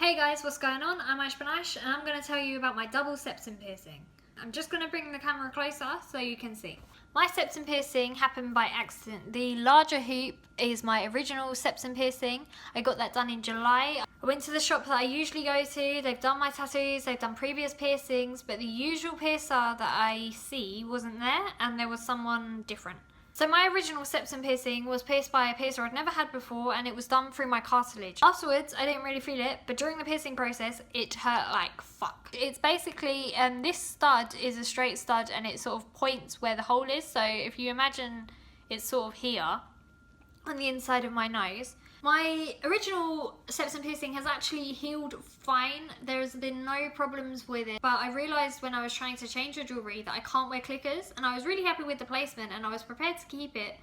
Hey guys, what's going on? I'm Ashbanash and I'm going to tell you about my double septum piercing. I'm just going to bring the camera closer so you can see. My septum piercing happened by accident. The larger hoop is my original septum piercing. I got that done in July. I went to the shop that I usually go to. They've done my tattoos, they've done previous piercings, but the usual piercer that I see wasn't there and there was someone different. So my original septum piercing was pierced by a piercer I'd never had before, and it was done through my cartilage. Afterwards, I didn't really feel it, but during the piercing process, it hurt like fuck. It's basically, this stud is a straight stud and it sort of points where the hole is. So if you imagine it's sort of here on the inside of my nose. My original septum piercing has actually healed fine. There's been no problems with it, but I realised when I was trying to change the jewellery that I can't wear clickers, and I was really happy with the placement and I was prepared to keep it.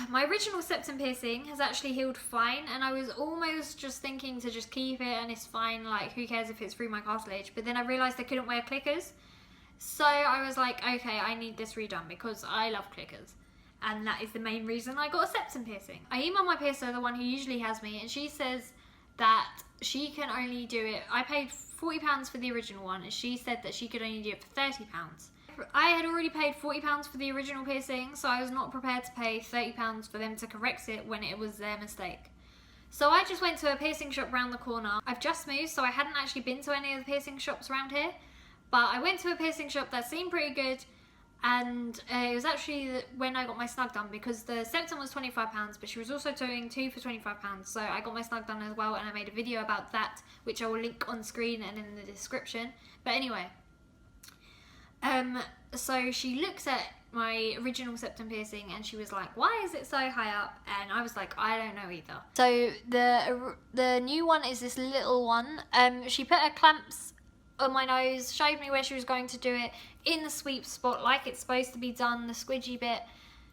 My original septum piercing has actually healed fine, and I was almost just thinking to just keep it and it's fine, like who cares if it's through my cartilage, but then I realised I couldn't wear clickers. So I was like, okay, I need this redone because I love clickers. And that is the main reason I got a septum piercing. I emailed my piercer, the one who usually has me, and she says that she can only do it. I paid £40 for the original one, and she said that she could only do it for £30. I had already paid £40 for the original piercing, so I was not prepared to pay £30 for them to correct it when it was their mistake. So I just went to a piercing shop around the corner. I've just moved, so I hadn't actually been to any of the piercing shops around here, but I went to a piercing shop that seemed pretty good. And it was actually when I got my snug done, because the septum was £25, but she was also doing 2 for £25. So I got my snug done as well, and I made a video about that, which I will link on screen and in the description. But anyway, so she looks at my original septum piercing and she was like, why is it so high up? And I was like, I don't know either. So the new one is this little one. She put her clamps on my nose, showed me where she was going to do it in the sweep spot like it's supposed to be done, the squidgy bit.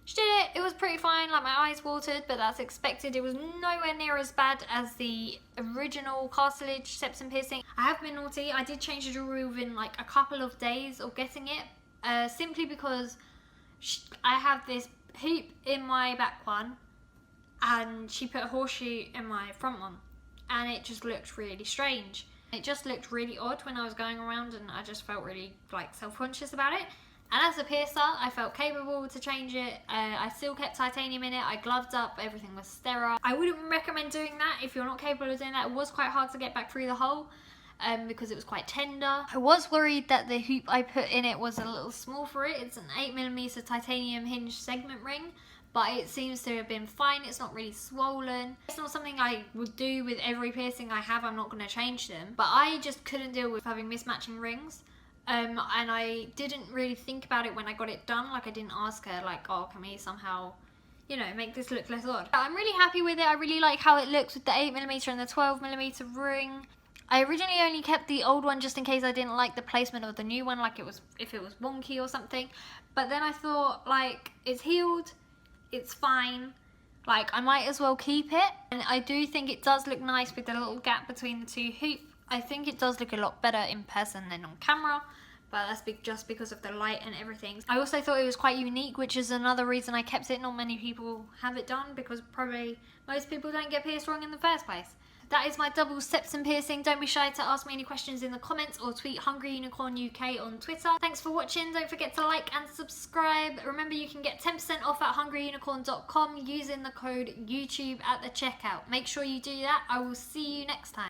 She did it, it was pretty fine, like my eyes watered, but that's expected. It was nowhere near as bad as the original cartilage septum piercing. I have been naughty. I did change the jewellery within like a couple of days of getting it, simply because I have this hoop in my back one and she put a horseshoe in my front one, and it just looked really strange. It just looked really odd when I was going around, and I just felt really like self-conscious about it. And as a piercer, I felt capable to change it. I still kept titanium in it. I gloved up, everything was sterile. I wouldn't recommend doing that if you're not capable of doing that. It was quite hard to get back through the hole because it was quite tender. I was worried that the hoop I put in it was a little small for it. It's an 8mm titanium hinge segment ring, but it seems to have been fine. It's not really swollen. It's not something I would do with every piercing I have. I'm not going to change them, but I just couldn't deal with having mismatching rings. And I didn't really think about it when I got it done. Like, I didn't ask her like, oh, can we somehow, you know, make this look less odd. I'm really happy with it. I really like how it looks with the 8mm and the 12mm ring. I originally only kept the old one just in case I didn't like the placement of the new one, like if it was wonky or something. But then I thought, like, it's healed. It's fine, like I might as well keep it. And I do think it does look nice with the little gap between the two hoops. I think it does look a lot better in person than on camera, but that's just because of the light and everything. I also thought it was quite unique, which is another reason I kept it. Not many people have it done because probably most people don't get pierced wrong in the first place. That is my double septum piercing. Don't be shy to ask me any questions in the comments or tweet Hungry Unicorn UK on Twitter. Thanks for watching. Don't forget to like and subscribe. Remember, you can get 10% off at hungryunicorn.com using the code YouTube at the checkout. Make sure you do that. I will see you next time.